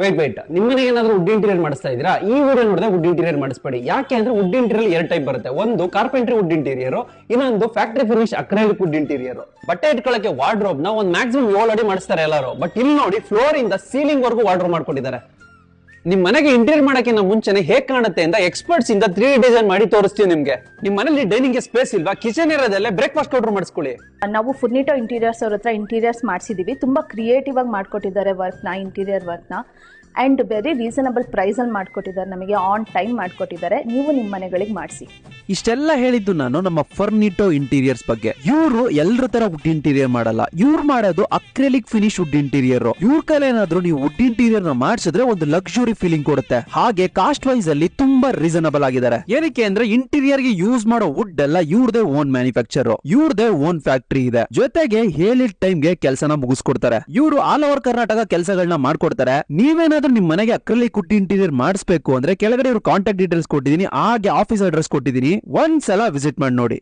White ನಿಮ್ಮನೆ ಏನಾದ್ರೂ wood interior ಮಾಡಿಸ್ತಾ ಇದೀರಾ? ಈ ವಿಡಿಯೋ ನೋಡಿದ್ರೆ ವುಡ್ ಇಂಟೀರಿಯರ್ ಮಾಡಿಸ್ಬೇಡಿ. ಯಾಕೆ ಅಂದ್ರೆ ವುಡ್ ಇಂಟೀರಿಯರ್ ಎರಡು ಟೈಪ್ ಬರುತ್ತೆ. ಒಂದು ಕಾರ್ಪೆಂಟ್ರಿ ವುಡ್ ಇಂಟೀರಿಯರ್, ಇನ್ನೊಂದು factory finish acrylic wood interior. ಬಟ್ಟೆ ಇಟ್ಕೊಳ್ಳಕ್ಕೆ ವಾರ್ಡ್ರೋಬ್ ನ ಒಂದು ಮ್ಯಾಕ್ಸಿಮಮ್ 7 ಅಡಿ ಮಾಡಿಸ್ತಾರೆ ಎಲ್ಲರೂ. ಬಟ್ ಇಲ್ಲಿ ನೋಡಿ ಫ್ಲೋರ್ ಇಂದ ಸೀಲಿಂಗ್ ವರ್ಗೂ ವಾರ್ಡ್ರೋಬ್ ಮಾಡ್ಕೊಂಡಿದ್ದಾರೆ. ನಿಮ್ ಮನೆಗೆ ಇಂಟೀರಿಯರ್ ಮಾಡಕ್ಕಿಂತ ಮುಂಚೆನೆ ಹೇಗ್ ಕಾಣುತ್ತೆ ಅಂತ ಎಕ್ಸ್ಪರ್ಟ್ಸ್ ಇಂದ 3D ಡಿಸೈನ್ ಮಾಡಿ ತೋರಿಸ್ತೀವಿ ನಿಮ್ಗೆ. ನಿಮ್ ಮನೇಲಿ ಡೈನಿಂಗ್ ಸ್ಪೇಸ್ ಇಲ್ವಾ? ಕಿಚನ್ ಇರೋದಲ್ಲೇ ಬ್ರೇಕ್ಫಾಸ್ಟ್ ಆರ್ಡರ್ ಮಾಡಿಸ್ಕೊಳ್ಳಿ. ನಾವು ಫುರ್ನಿಟೋ ಇಂಟೀರಿಯರ್ಸ್ ಅವ್ರ ಹತ್ರ ಇಂಟೀರಿಯರ್ಸ್ ಮಾಡಿಸಿದೀವಿ. ತುಂಬಾ ಕ್ರಿಯೇಟಿವ್ ಆಗಿ ಮಾಡ್ಕೊಟ್ಟಿದ್ದಾರೆ ಇಂಟೀರಿಯರ್ ವರ್ಕ್ ನ ಅಂಡ್ ವೆರಿ ರೀಸನಬಲ್ ಪ್ರೈಸ್ ಅಲ್ಲಿ ಮಾಡ್ಕೊಟ್ಟಿದ್ದಾರೆ. ನಮಗೆ ಆನ್ ಟೈಮ್ ಮಾಡ್ಕೊಟ್ಟಿದ್ದಾರೆ. ನೀವು ನಿಮ್ಮ ಮನೆಗಳಿಗೆ ಮಾಡಿಸಿ. ಇಷ್ಟೆಲ್ಲ ಹೇಳಿದ್ದು ನಾನು ನಮ್ಮ ಫರ್ನಿಟೋ ಇಂಟೀರಿಯರ್ಸ್ ಬಗ್ಗೆ. ಇವರು ಎಲ್ಲರ ತರ ವುಡ್ ಇಂಟೀರಿಯರ್ ಮಾಡಲ್ಲ. ಇವ್ರು ಮಾಡೋದು ಅಕ್ರೆಲಿಕ್ ಫಿನಿಶ್ ವುಡ್ ಇಂಟೀರಿಯರ್. ಇವ್ರ ಕೈಲಿ ಏನಾದ್ರು ನೀವು ವುಡ್ ಇಂಟೀರಿಯರ್ ನ ಮಾಡಿಸಿದ್ರೆ ಒಂದು ಲಕ್ಸುರಿ ಫೀಲಿಂಗ್ ಕೊಡುತ್ತೆ. ಹಾಗೆ ಕಾಸ್ಟ್ ವೈಸ್ ಅಲ್ಲಿ ತುಂಬಾ ರೀಸನಬಲ್ ಆಗಿದ್ದಾರೆ. ಏನಕ್ಕೆ ಅಂದ್ರೆ ಇಂಟೀರಿಯರ್ ಗೆ ಯೂಸ್ ಮಾಡೋ ವುಡ್ ಎಲ್ಲ ಇವ್ರದೇ ಓನ್ ಮ್ಯಾನುಫ್ಯಾಕ್ಚರ್, ಇವ್ರದೇ ಓನ್ ಫ್ಯಾಕ್ಟರಿ ಇದೆ. ಜೊತೆಗೆ ಹೇಳಿದ ಟೈಮ್ ಗೆ ಕೆಲಸನ ಮುಗಿಸ್ಕೊಡ್ತಾರೆ. ಇವರು ಆಲ್ ಓವರ್ ಕರ್ನಾಟಕ ಕೆಲಸಗಳನ್ನ ಮಾಡ್ಕೊಡ್ತಾರೆ. ನೀವೇನಾದ್ರೂ ನಿಮ್ ಮನೆಗೆ ಅಕ್ರಲಿಕ್ ವುಡ್ ಇಂಟೀರಿಯರ್ ಮಾಡಿಸ್ಬೇಕು ಅಂದ್ರೆ ಕೆಳಗಡೆ ಇವ್ರ ಕಾಂಟ್ಯಾಕ್ಟ್ ಡೀಟೇಲ್ಸ್ ಕೊಟ್ಟಿದ್ದೀನಿ, ಹಾಗೆ ಆಫೀಸ್ ಅಡ್ರೆಸ್ ಕೊಟ್ಟಿದ್ದೀನಿ. ಒಂದ್ಸಲ ವಿಸಿಟ್ ಮಾಡಿ ನೋಡಿ.